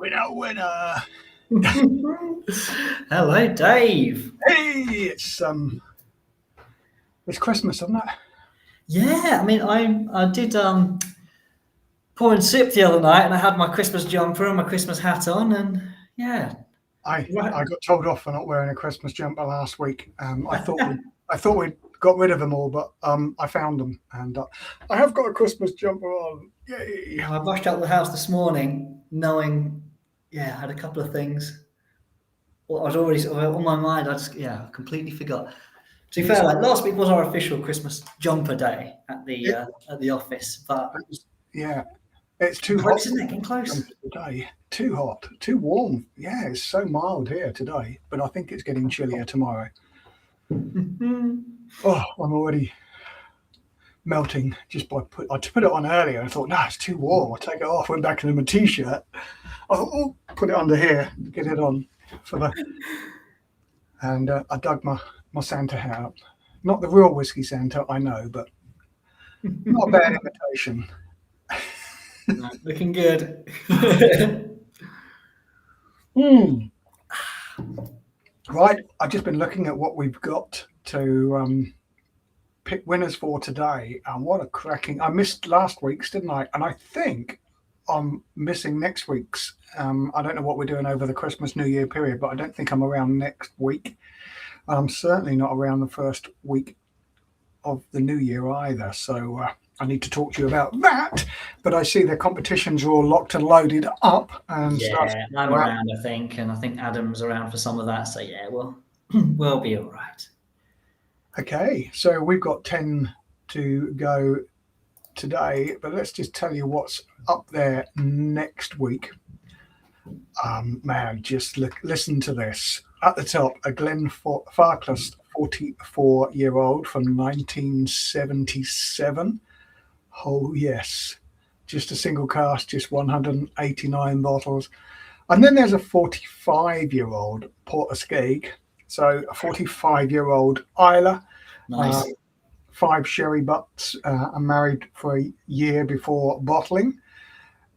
Winner. Hello, Dave. Hey, it's Christmas, isn't it? Yeah, I mean, I did pour and sip the other night, and I had my Christmas jumper and my Christmas hat on, and yeah. I got told off for not wearing a Christmas jumper last week. I thought we'd got rid of them all, but I found them, and I have got a Christmas jumper on. Yay! I brushed out the house this morning, knowing, I had a couple of things. Well, I was already sort of on my mind. I completely forgot. To be fair, like last week was our official Christmas jumper day at the office, but it's too hot. Isn't it? Getting close. Today, too hot, too warm. Yeah, it's so mild here today, but I think it's getting chillier tomorrow. Oh, I'm already melting just by I put it on earlier. I thought, no, it's too warm. I'll take it off. Went back into my t-shirt. I'll put it under here, get it on and I dug my Santa hat up. Not the real whiskey Santa, I know, but not a bad imitation. Looking good. Right, I've just been looking at what we've got to pick winners for today, and what a cracking! I missed last week's, didn't I? And I think I'm missing next week's. I don't know what we're doing over the Christmas New Year period, but I don't think I'm around next week. I'm certainly not around the first week of the new year either. So I need to talk to you about that. But I see the competitions are all locked and loaded up. And I'm around, I think, and I think Adam's around for some of that. So we'll be all right. Okay, so we've got 10 to go today, but let's just tell you what's up there next week. Man, just listen to this. At the top, a Glenfarclas 44-year-old from 1977. Oh, yes. Just a single cask, just 189 bottles. And then there's a 45-year-old Portuguese. So a 45-year-old Islay. Nice. 5 sherry butts are married for a year before bottling.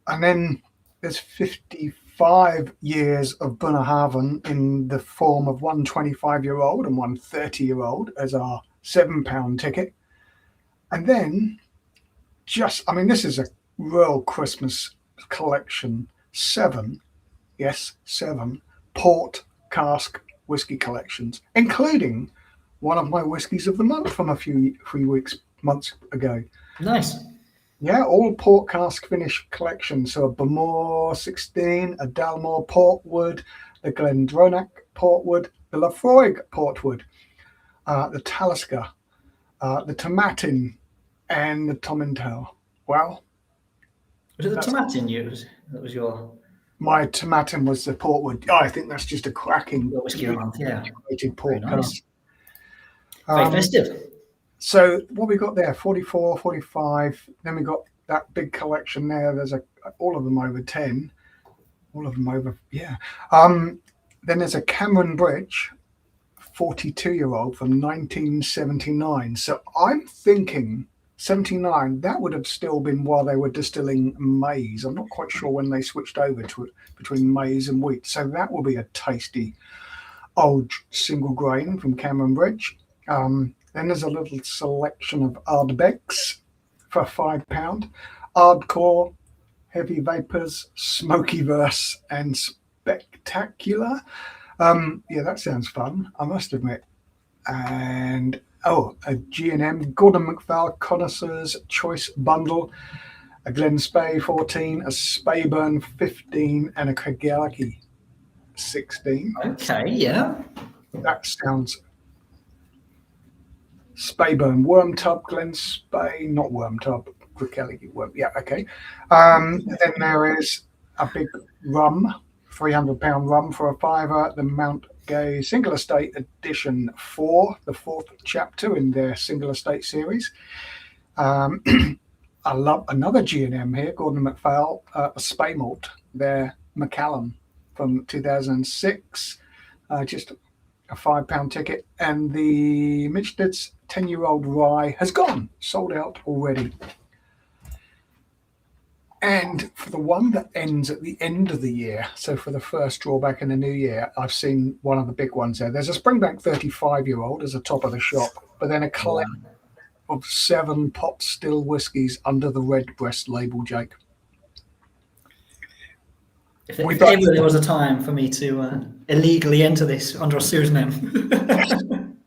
And then there's 55 years of Bunnahabhain in the form of one 25-year-old and one 30-year-old as our £7 ticket. And then this is a real Christmas collection. 7 port cask whiskey collections, including one of my whiskies of the month from a few months ago. Nice. Yeah, all port cask finish collections. So a Bamore 16, a Dalmore Portwood, the Glendronach Portwood, the Lafroig Portwood, the Talisker, the Tomatin, and the Tomintoul. Well, was it the Tomatin that was your? My Tomatin was the Portwood. I think that's just a cracking whiskey of the month. Yeah, port cask. Very festive. So what we got there, 44, 45. Then we got that big collection there. There's all of them over 10. All of them over, yeah. Then there's a Cameron Bridge, 42-year-old from 1979. So I'm thinking 79, that would have still been while they were distilling maize. I'm not quite sure when they switched over to it between maize and wheat. So that will be a tasty old single grain from Cameron Bridge. Then there's a little selection of Ardbegs for £5. Ardcore, Heavy Vapors, Smoky Verse, and Spectacular. That sounds fun, I must admit. And a G&M Gordon MacPhail Connoisseur's Choice Bundle, a Glen Spey 14, a Speyburn 15, and a Craigellachie 16. Okay, yeah. That sounds. Speyburn, Wormtub, Glen Spey, not Wormtub, Craigellachie, yeah, okay. Then there is a big rum, £300 rum for a £5, the Mount Gay Single Estate Edition 4, the 4th chapter in their Single Estate series. I love another G&M here, Gordon MacPhail, a Spey Malt, their Macallan from 2006, just a £5 ticket, and the Mitched's 10-year-old rye has gone, sold out already. And for the one that ends at the end of the year, so for the first drawback in the new year, I've seen one of the big ones there. There's a Springbank 35-year-old as a top of the shop, but then a collection of 7 pot still whiskies under the Redbreast label, Jake. If ever there was a time for me to illegally enter this under a pseudonym.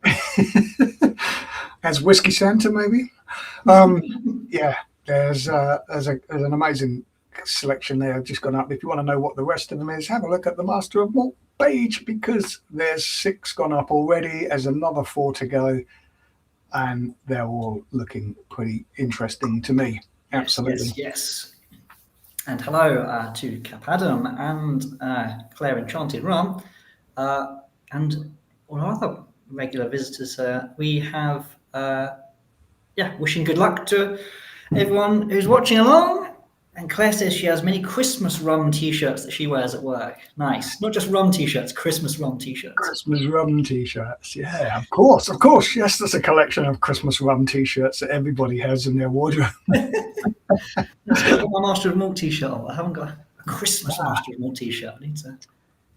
As Whiskey Santa, maybe? Yeah, there's an amazing selection there. I've just gone up. If you want to know what the rest of them is, have a look at the Master of Malt page, because there's 6 gone up already. There's another 4 to go, and they're all looking pretty interesting to me. Absolutely. Yes. And hello to Cap Adam and Claire Enchanted Rum, and all our other regular visitors. We have, wishing good luck to everyone who's watching along. And Claire says she has many Christmas rum T-shirts that she wears at work. Nice. Not just rum T-shirts, Christmas rum T-shirts. Christmas rum T-shirts. Yeah, of course. Yes, there's a collection of Christmas rum T-shirts that everybody has in their wardrobe. Let's get my Master of Malt T-shirt on. I haven't got a Christmas Master of Malt T-shirt.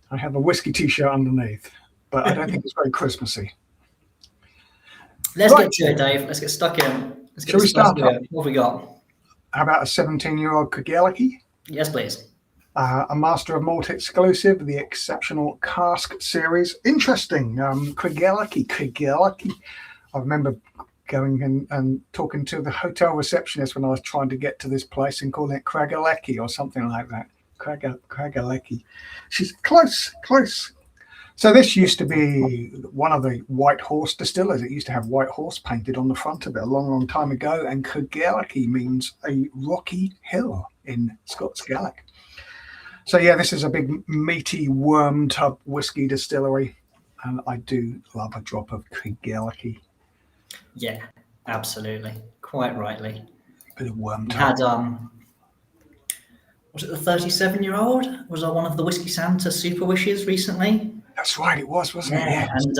I have a whiskey T-shirt underneath, but I don't think it's very Christmassy. Let's get to it, Dave. Let's get stuck in. Shall we start? What have we got? How about a 17-year-old Craigellachie? Yes, please. A Master of Malt exclusive, the Exceptional Cask Series. Interesting. Craigellachie. I remember going and talking to the hotel receptionist when I was trying to get to this place and calling it Craigellachie or something like that. Craigellachie. She's close. So this used to be one of the White Horse distillers. It used to have White Horse painted on the front of it a long time ago. And Craigellachie means a rocky hill in Scots Gaelic. So yeah, this is a big meaty worm tub whiskey distillery. And I do love a drop of Craigellachie. Yeah, absolutely. Quite rightly. Bit of worm tub. Had, was it the 37-year-old? Was one of the Whiskey Santa Super Wishes recently? That's right, it was, wasn't it? Yeah. And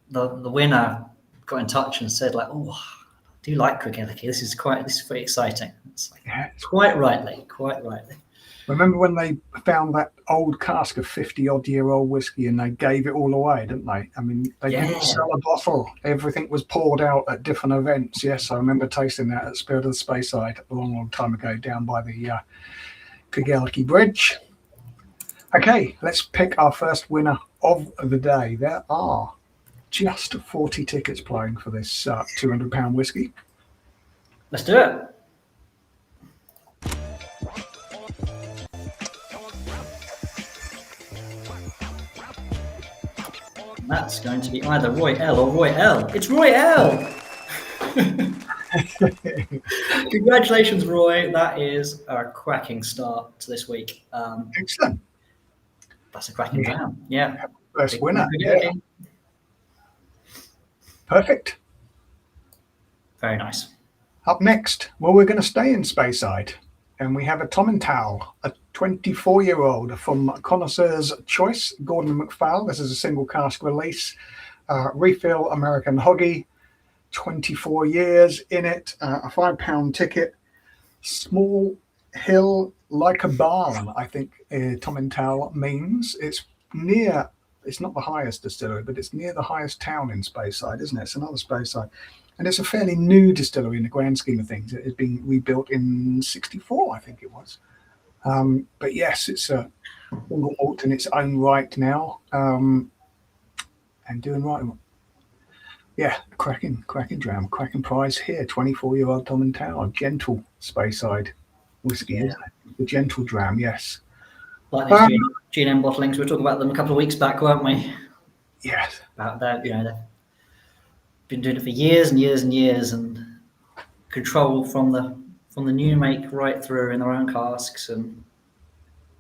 the winner got in touch and said, like, "Oh, I do like Craigellachie. This is pretty exciting." It's like, yeah. Quite rightly. Remember when they found that old cask of 50-odd-year-old whiskey and they gave it all away, didn't they? I mean, they didn't sell a bottle. Everything was poured out at different events. Yes, I remember tasting that at Spirit of the Speyside a long time ago down by the Craigellachie Bridge. Okay, let's pick our first winner of the day. There are just 40 tickets playing for this £200 whiskey. Let's do it. That's going to be either Roy L or Roy L. It's Roy L! Congratulations, Roy. That is a cracking start to this week. Excellent. That's a cracking dram. Yeah. First winner. Yeah. Perfect. Very nice. Up next, well, we're going to stay in Speyside. And we have a Tomintoul, a 24-year-old from Connoisseur's Choice, Gordon MacPhail. This is a single cask release. Refill American Hoggy, 24 years in it, a £5 ticket. Small hill like a barn, I think Tomintoul means. It's not the highest distillery, but it's near the highest town in Speyside, isn't it? It's another Speyside. And it's a fairly new distillery in the grand scheme of things. It has been rebuilt in 64, I think it was. But yes, it's a single malt in its own right now. And doing right. Yeah, cracking dram, cracking prize here. 24-year-old Tomintoul, gentle Speyside whiskey, isn't it? The gentle dram, yes. Like these G&M bottlings, we were talking about them a couple of weeks back, weren't we? Yes. About that, they've been doing it for years and years and years, and control from the new make right through in their own casks. And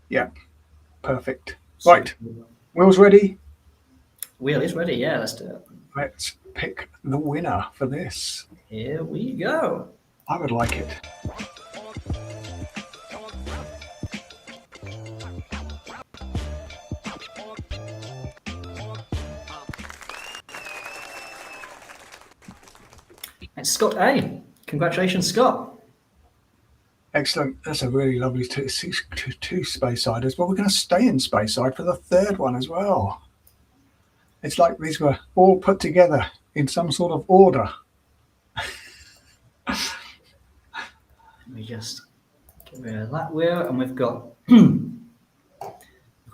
yeah, perfect. Right, Will's ready. Will is ready. Yeah, let's do it. Let's pick the winner for this. Here we go. I would like it. It's Scott A. Congratulations, Scott. Excellent. That's a really lovely two Speyside as well. We're going to stay in Speyside for the third one as well. It's like these were all put together in some sort of order. Let me just get rid of that wheel, and we've got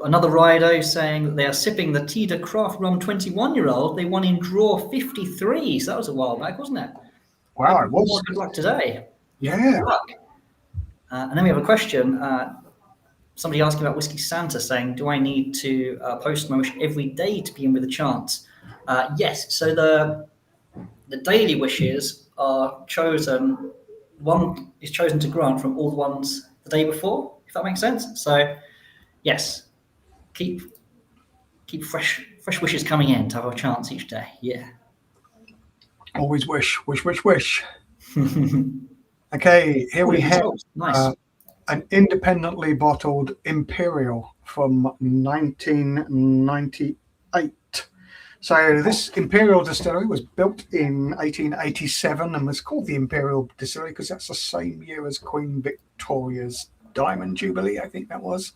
another rider saying that they are sipping the Tida Craft Rum 21-year-old. They won in draw 53, so that was a while back, wasn't it? Wow, it was. Good luck today. Yeah. Good luck. And then we have a question. Somebody asking about Whiskey Santa, saying, do I need to post my wish every day to be in with a chance? Yes. So the daily wishes are chosen. One is chosen to grant from all the ones the day before, if that makes sense. So, yes. Keep fresh wishes coming in to have a chance each day. Yeah. Always wish. Okay, here we have nice. An independently bottled Imperial from 1998. So this Imperial distillery was built in 1887 and was called the Imperial Distillery because that's the same year as Queen Victoria's Diamond Jubilee, I think that was.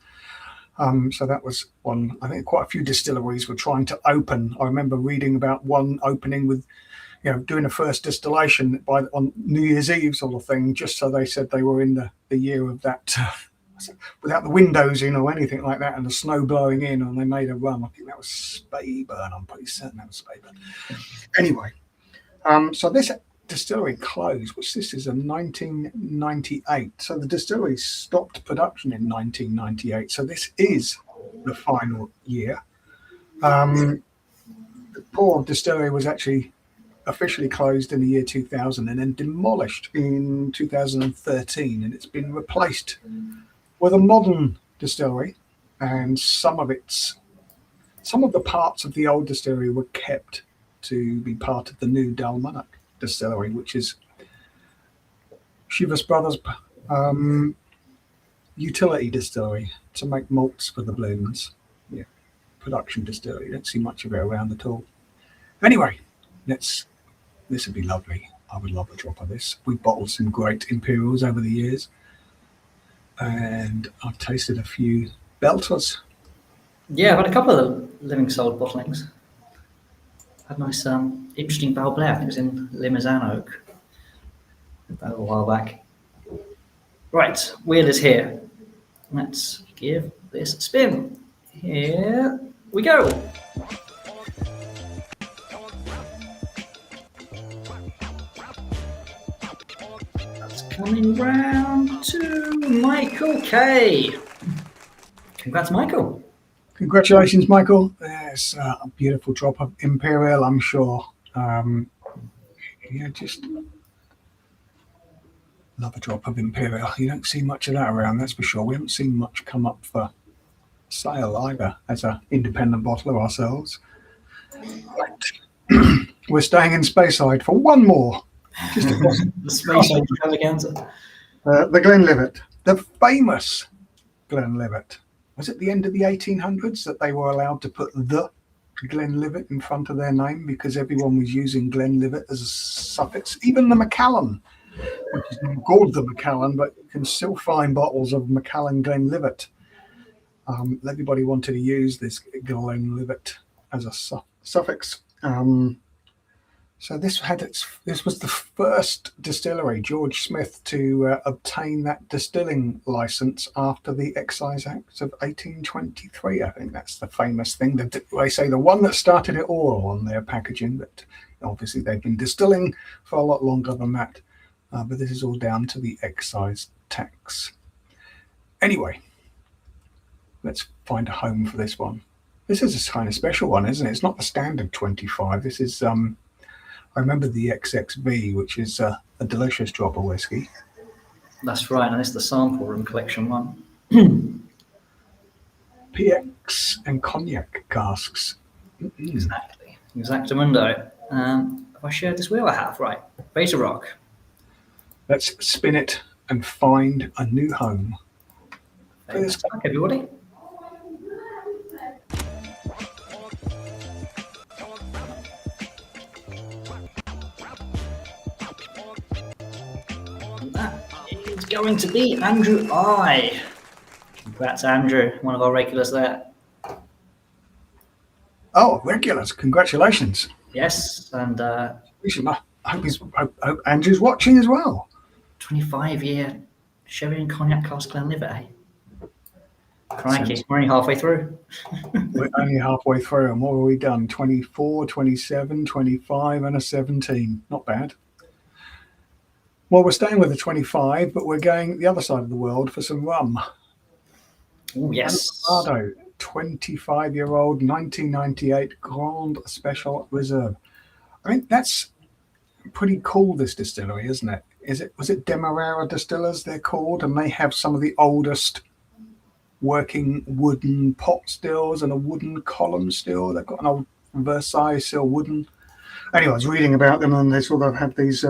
So that was one. I think quite a few distilleries were trying to open. I remember reading about one opening with, doing a first distillation on New Year's Eve sort of thing, just so they said they were in the year of that, without the windows in or anything like that, and the snow blowing in, and they made a rum. I think that was Speyburn. I'm pretty certain that was Speyburn. Anyway, so this distillery closed, which this is in 1998. So the distillery stopped production in 1998. So this is the final year. The poor distillery was actually officially closed in the year 2000 and then demolished in 2013, and it's been replaced with a modern distillery, and some of the parts of the old distillery were kept to be part of the new Dalmarnock distillery, which is Chivas Brothers utility distillery to make malts for the blends. Yeah, production distillery. You don't see much of it around at all. Anyway, this would be lovely. I would love a drop of this. We bottled some great Imperials over the years, and I've tasted a few belters. Yeah, I've had a couple of living sold bottlings. Had a nice, interesting Bal Blair. I think it was in Limousin Oak about a while back. Right, wheel is here. Let's give this a spin. Here we go. That's coming round to Michael K. Congrats, Michael. Congratulations, Michael. There's a beautiful drop of Imperial, I'm sure. Just love a drop of Imperial. You don't see much of that around, that's for sure. We haven't seen much come up for sale either as an independent bottler ourselves. Right. We're staying in Speyside for one more. Just across the Speyside extravaganza. The Glenlivet, the famous Glenlivet. Was it the end of the 1800s that they were allowed to put the Glenlivet in front of their name because everyone was using Glenlivet as a suffix? Even the Macallan, which is not called the Macallan, but you can still find bottles of Macallan Glenlivet. Everybody wanted to use this Glenlivet as a suffix. So this was the first distillery, George Smith, to obtain that distilling license after the Excise Act of 1823. I think that's the famous thing. They say the one that started it all on their packaging, but obviously they've been distilling for a lot longer than that. But this is all down to the excise tax. Anyway, let's find a home for this one. This is a kind of special one, isn't it? It's not the standard 25. This is... I remember the XXV, which is a delicious drop of whiskey. That's right, and it's the sample room collection one. PX and cognac casks. Exactly. Exactamundo. Have I shared this wheel? I have, right. Beta Rock. Let's spin it and find a new home. Thanks, everybody. going to be Andrew I. Congrats, Andrew, one of our regulars there. Oh, regulars! Congratulations. Yes, and I hope Andrew's watching as well. 25-year sherry and cognac cask Glenlivet. Eh? Crikey, we're only halfway through. We're only halfway through, and what have we done? 24, 27, 25, and a 17. Not bad. Well, we're staying with the 25, but we're going the other side of the world for some rum. Oh, yes. Ardbeg, 25-year-old, 1998 Grand Special Reserve. I mean, that's pretty cool, this distillery, isn't it? Was it Demerara Distillers they're called? And they have some of the oldest working wooden pot stills and a wooden column still. They've got an old Versailles still wooden. Anyway, I was reading about them, and they sort of have these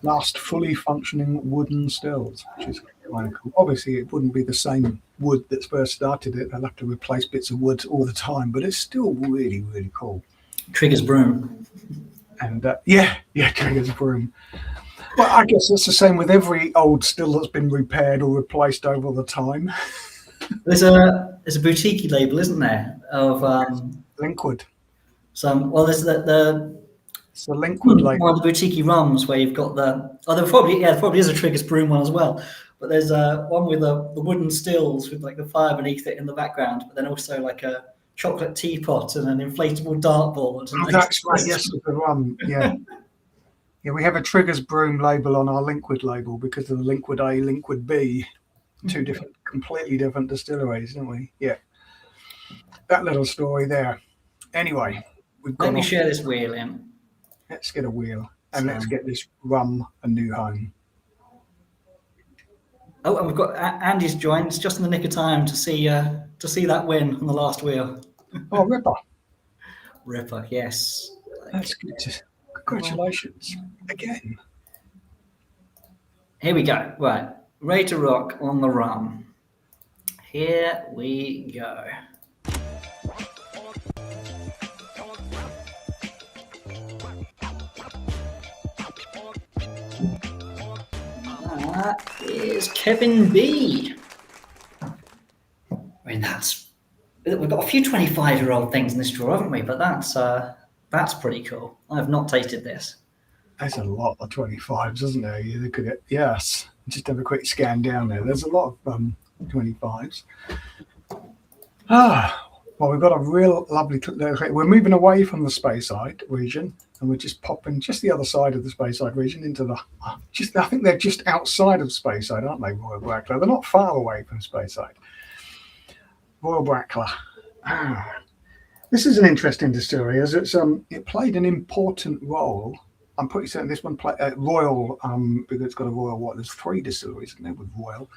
last fully functioning wooden stills, which is kind of cool. Obviously, it wouldn't be the same wood that's first started it. They'll have to replace bits of wood all the time, but it's still really, really cool. Trigger's broom. And Trigger's broom. Well, I guess it's the same with every old still that's been repaired or replaced over the time. There's a boutique label, isn't there, of Linkwood. There's It's the Linkwood label. One of the boutique rums where you've got there probably is a Trigger's broom one as well. But there's one with the wooden stills with like the fire beneath it in the background, but then also like a chocolate teapot and an inflatable dartboard. Oh, that's right. Yes, the rum. Yeah. Yeah, we have a Trigger's broom label on our Linkwood label because of the Linkwood A, Linkwood B, two completely different distilleries, don't we? Yeah. That little story there. Anyway, let me share this wheel in. Let's get a wheel and let's get this rum a new home. Oh, and we've got Andy's joined. It's just in the nick of time to see that win on the last wheel. Oh, Ripper. Ripper, yes. That's good. Congratulations again. Here we go. Right. Ready to rock on the rum. Here we go. That is Kevin B. I mean, we've got a few 25-year-old things in this drawer, haven't we? But that's pretty cool. I have not tasted this. There's a lot of 25s, isn't there? You look at it. Yes. Just have a quick scan down there. There's a lot of 25s. Well, we've got a real lovely. We're moving away from the Speyside region, and we're just popping just the other side of the Speyside region into the. I think they're just outside of Speyside, aren't they, Royal Brackla? They're not far away from Speyside. Royal Brackla. This is an interesting distillery, as it played an important role. I'm pretty certain this one played Royal, because it's got a Royal. There's 3 distilleries in there with Royal.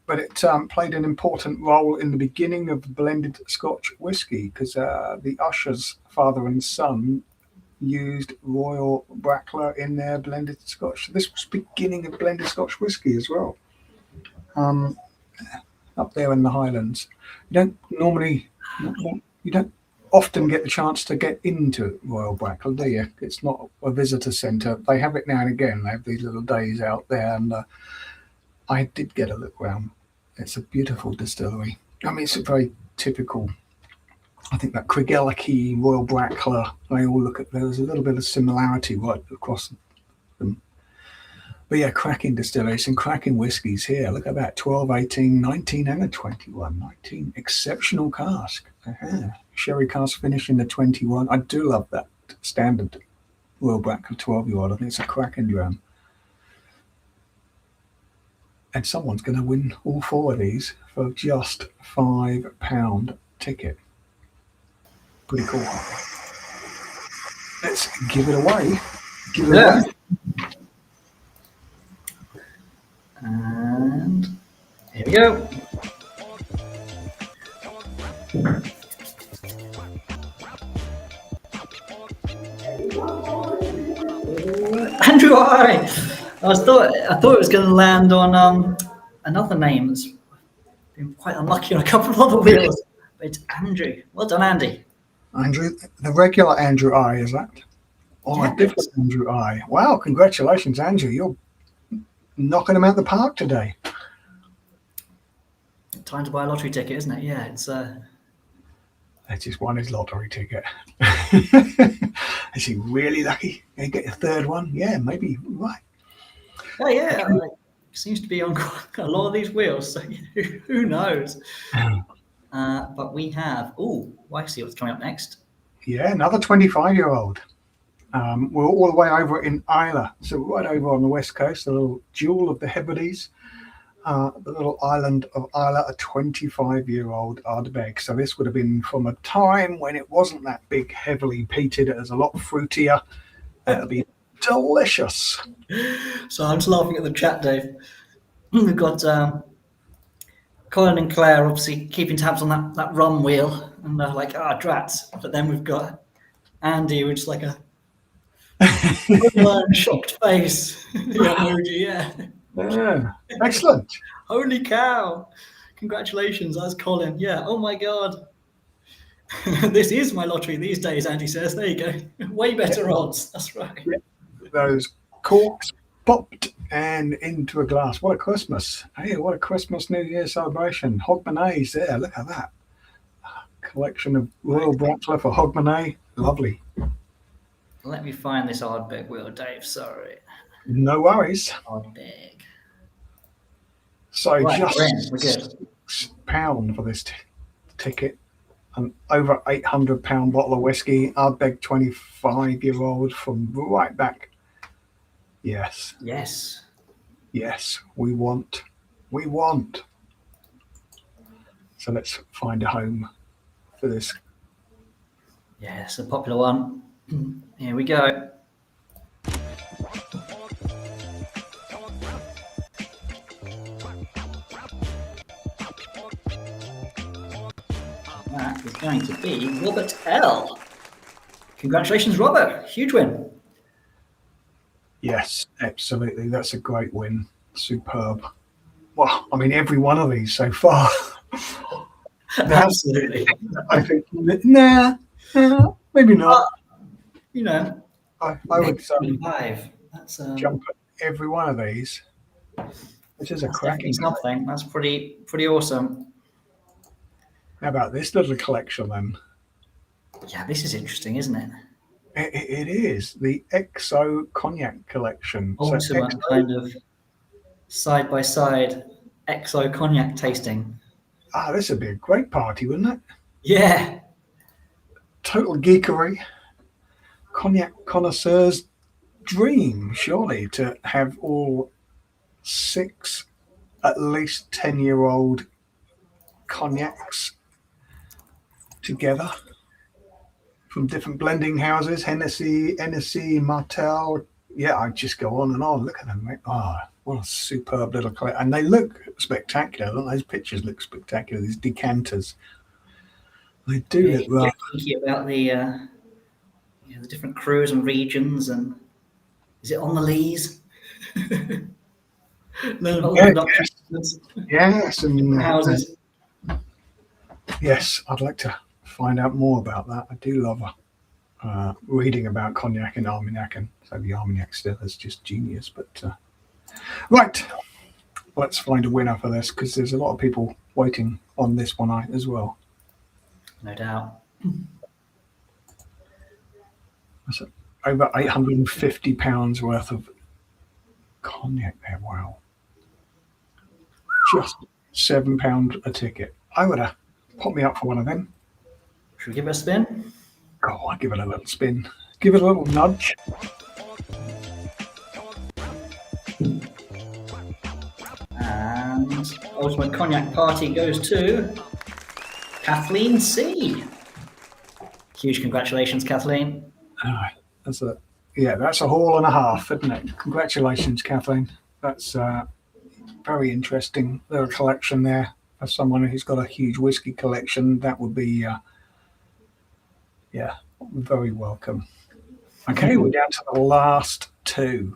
But it played an important role in the beginning of blended Scotch whisky because the ushers, father and son, used Royal Brackla in their blended Scotch. So this was beginning of blended Scotch whisky as well. Up there in the Highlands, you don't often get the chance to get into Royal Brackla, do you? It's not a visitor centre. They have it now and again. They have these little days out there, and I did get a look around. It's a beautiful distillery. I mean, it's a very typical. I think that Craigellachie, Royal Brackla, they all look at. There's a little bit of similarity right across them. But yeah, cracking distilleries, some cracking whiskies here. Look at that, 12, 18, 19, and a 21. 19, exceptional cask. Sherry cask finish in the 21. I do love that standard Royal Brackla 12-year-old. I think it's a cracking dram. And someone's going to win all 4 of these for just £5 ticket. Pretty cool. Let's give it away. And here we go. Andrew I thought it was going to land on another name that's been quite unlucky on a couple of other wheels. But it's Andrew. Well done, Andy. Andrew, the regular Andrew I, is that? Oh, yeah, a different Andrew I. Wow, congratulations, Andrew. knocking them out the park today. Time to buy a lottery ticket, isn't it? Yeah, it's I just won his lottery ticket. Is he really lucky? Can he get a third one? Yeah, maybe. Right. oh yeah, seems to be on quite a lot of these wheels. So who knows? But we have. Oh, I see what's coming up next. Yeah, another 25-year-old. We're all the way over in Islay, so right over on the west coast, the little jewel of the Hebrides, the little island of Islay, a 25-year-old Ardbeg. So this would have been from a time when it wasn't that big, heavily peated. It was a lot fruitier. It'll be delicious. So I'm just laughing at the chat, Dave. We've got Colin and Claire obviously keeping tabs on that rum wheel, and they're like, drats. But then we've got Andy, which is like a shocked face. The emoji, yeah. Yeah, excellent. Holy cow! Congratulations, that's Colin. Yeah. Oh my god. This is my lottery these days, Andy says. There you go. Way better odds. That's right. Yeah. Those corks popped and into a glass. What a Christmas. Hey, what a Christmas New Year celebration. Hogmanay's there. Look at that. Collection of Royal Bratler for Hogmanay. Lovely. Let me find this Ardbeg wheel, Dave. Sorry. No worries. Ardbeg. So Right, just we're good. £6 for this ticket. An over £800 bottle of whiskey. Ardbeg 25-year-old from right back. Yes. Yes. Yes, we want. So let's find a home for this. Yeah, it's a popular one. Here we go. That is going to be Robert L. Congratulations, Robert. Huge win. Yes, absolutely. That's a great win. Superb. Well, I mean, every one of these so far. Absolutely. I think, nah, maybe not. You know, I would five. That's jump at every one of these. Which is a cracking something. That's pretty awesome. How about this little collection then? Yeah, this is interesting, isn't it? It is the XO Cognac collection. Ultimate So kind of side-by-side XO Cognac tasting. This would be a great party, wouldn't it? Yeah. Total geekery. Cognac connoisseurs' dream, surely, to have all 6 at least 10-year-old cognacs together from different blending houses, Hennessy, Martell. Yeah, I just go on and on. Look at them, mate. What a superb little collection. And they look spectacular. Don't those pictures look spectacular, these decanters. They do look right. Thinking about the different crews and regions, and is it on the lees? Yes, and houses. Yes, I'd like to find out more about that. I do love reading about cognac and Armagnac, and so the Armagnac still is just genius. But right, let's find a winner for this, because there's a lot of people waiting on this one as well. No doubt. That's over £850 worth of cognac there. Wow. Just £7 a ticket. I would have popped me up for one of them. Should we give it a spin? Oh, I'll give it a little spin. Give it a little nudge. And Ultimate Cognac Party goes to Kathleen C. Huge congratulations, Kathleen. That's a haul and a half, isn't it? Congratulations, Kathleen. That's very interesting little collection there. For someone who's got a huge whiskey collection, that would be very welcome. Okay, we're down to the last 2.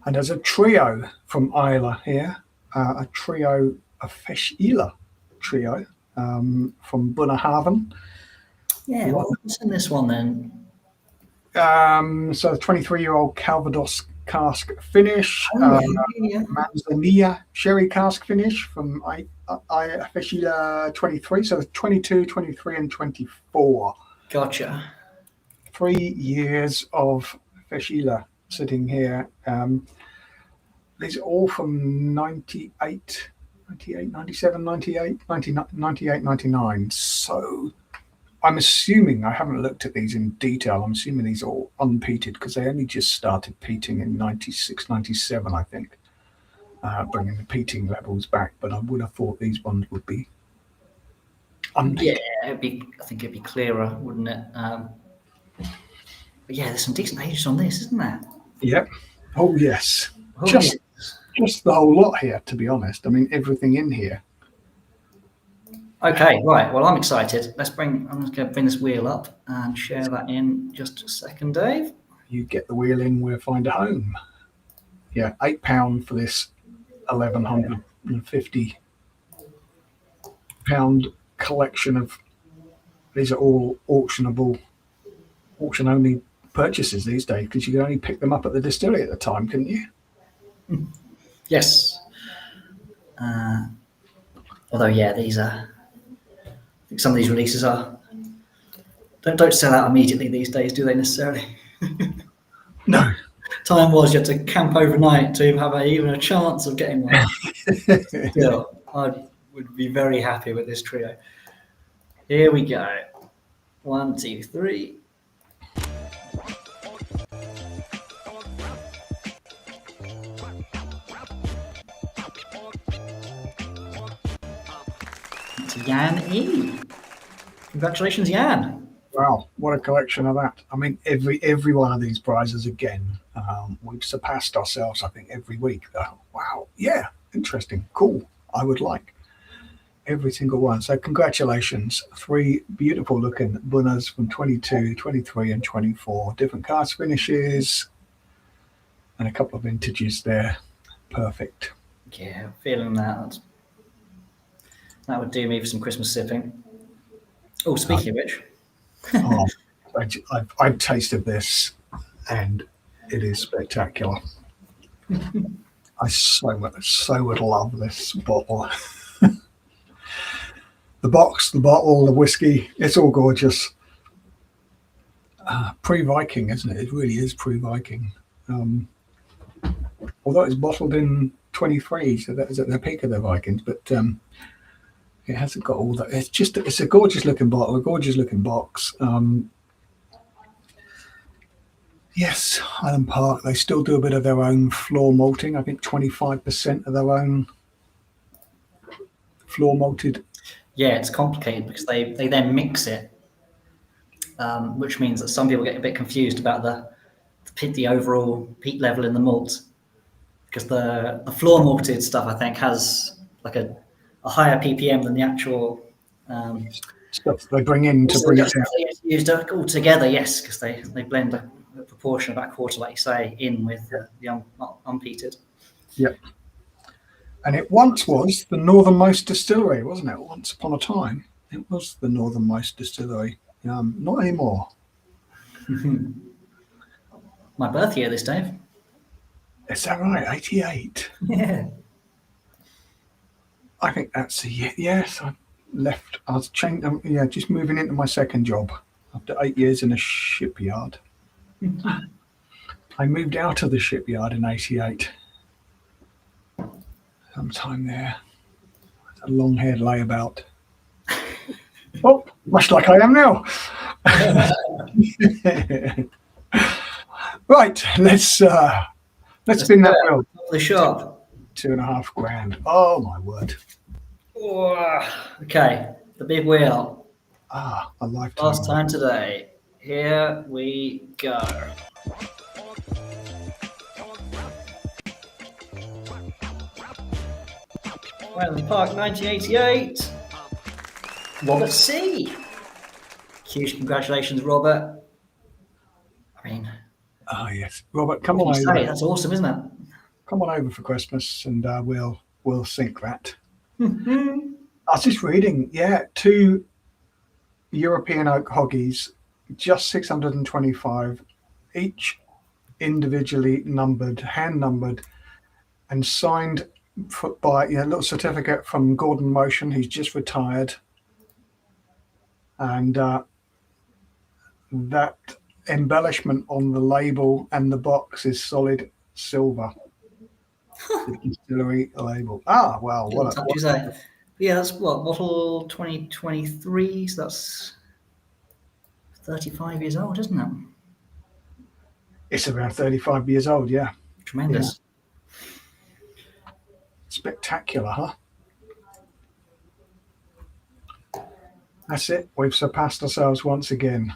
And there's a trio from Islay here, a trio, a Fèis Ìle trio from Bunnahabhains. Yeah, what's in this one then? So the 23-year-old Calvados cask finish. Yeah. Manzanilla sherry cask finish from Fèis Ìle 23. So 22, 23, and 24. Gotcha. 3 years of Fèis Ìle sitting here. These are all from 98, 97, 98, 98, 99. So I'm assuming, I haven't looked at these in detail, I'm assuming these are all unpeated because they only just started peating in 96, 97, I think, bringing the peating levels back. But I would have thought these ones would be unpeated. Yeah, I think it'd be clearer, wouldn't it? But yeah, there's some decent ages on this, isn't there? Yep. Oh, yes. Oh, Just yes. Just the whole lot here, to be honest. I mean, everything in here. Okay, right. Well, I'm excited. I'm just going to bring this wheel up and share that in just a second, Dave. You get the wheel in, we'll find a home. Yeah, £8 for this 1,150 pound collection of. These are all auction only purchases these days because you could only pick them up at the distillery at the time, couldn't you? Yes. Although, yeah, these are. I think some of these releases are. Don't sell out immediately these days, do they necessarily? No. Time was you had to camp overnight to have even a chance of getting one. Still, I would be very happy with this trio. Here we go. 1, 2, 3. It's Jan E. Congratulations, Jan. Wow, what a collection of that. I mean, every one of these prizes, again, we've surpassed ourselves, I think, every week. Wow, yeah, interesting, cool. I would like every single one. So congratulations. 3 beautiful looking Bunnas from 22, 23, and 24. Different cask finishes and a couple of vintages there. Perfect. Yeah, feeling that. That would do me for some Christmas sipping. Oh, speaking of which. Oh, I've tasted this and it is spectacular. I so would love this bottle. The box, the bottle, the whiskey, it's all gorgeous. Pre-Viking, isn't it? It really is pre-Viking. Although it's bottled in 23, so that is at the peak of the Vikings, but it hasn't got all that. It's a gorgeous looking bottle, a gorgeous looking box. Yes, Highland Park, they still do a bit of their own floor malting. I think 25% of their own floor malted. Yeah, it's complicated because they then mix it, which means that some people get a bit confused about the overall peat level in the malt, because the floor malted stuff, I think, has like a higher ppm than the actual stuff they bring in to bring it down. Used all together, yes, because they blend a proportion, about a quarter, like you say, in with the unpeated. Yep. And it once was the northernmost distillery, wasn't it? Once upon a time, it was the northernmost distillery. Not anymore. My birth year this, Dave. Is that right? 88. Yeah. I think that's the year. Yes, I left. I was just moving into my second job after 8 years in a shipyard. I moved out of the shipyard in 88. Sometime there. A long-haired layabout. Oh, much like I am now. Right, let's spin that wheel. The shop. $2,500. Oh my word. Okay, the big wheel. A lifetime. Last time today. Here we go. Highland Park 1988. Robert C. Huge congratulations, Robert. I mean, yes, Robert, come on over. That's awesome, isn't it? Come on over for Christmas, and we'll sync that. I was just reading, 2 European oak hoggies, just 625 each individually numbered, hand numbered, and signed by a little certificate from Gordon Motion, who's just retired. And that embellishment on the label and the box is solid silver. The distillery label. Ah, well, what What you say? Yeah, that's what, bottle 2023, so that's 35 years old, isn't it? It's around 35 years old, yeah. Tremendous. Yeah. Spectacular, huh? That's it. We've surpassed ourselves once again.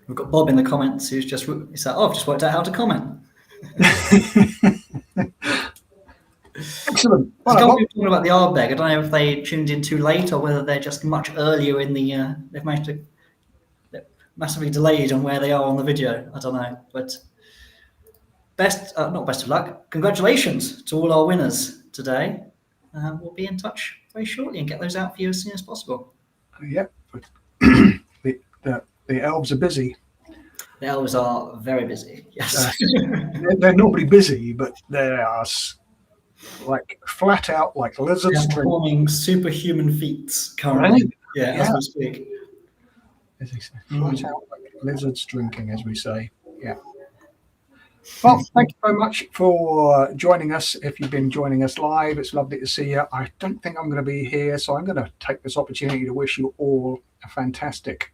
We've got Bob in the comments who's just said, "Oh, I've just worked out how to comment." Excellent. Well, we're talking about the Ardbeg. I don't know if they tuned in too late or whether they're just much earlier in the. They've managed to. They're massively delayed on where they are on the video. I don't know, but not best of luck. Congratulations to all our winners today. We'll be in touch very shortly and get those out for you as soon as possible. Yep. The elves are busy. The elves are very busy. Yes. They're normally busy, but they are like flat out like lizards performing superhuman feats currently. Right? As we speak. As they say, flat out like lizards drinking, as we say. Yeah. Well, thank you very much for joining us. If you've been joining us live, it's lovely to see you. I don't think I'm going to be here, so I'm going to take this opportunity to wish you all a fantastic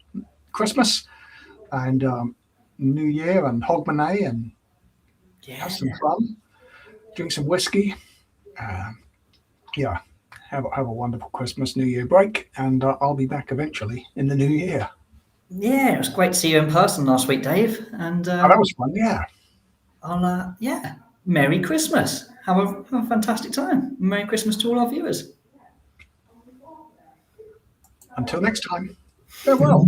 Christmas and New Year and Hogmanay, and have some fun, drink some whiskey. Have a wonderful Christmas, New Year break, and I'll be back eventually in the new year. Yeah, it was great to see you in person last week, Dave. And that was fun. Yeah. Merry Christmas. Have a fantastic time. Merry Christmas to all our viewers. Until next time, farewell.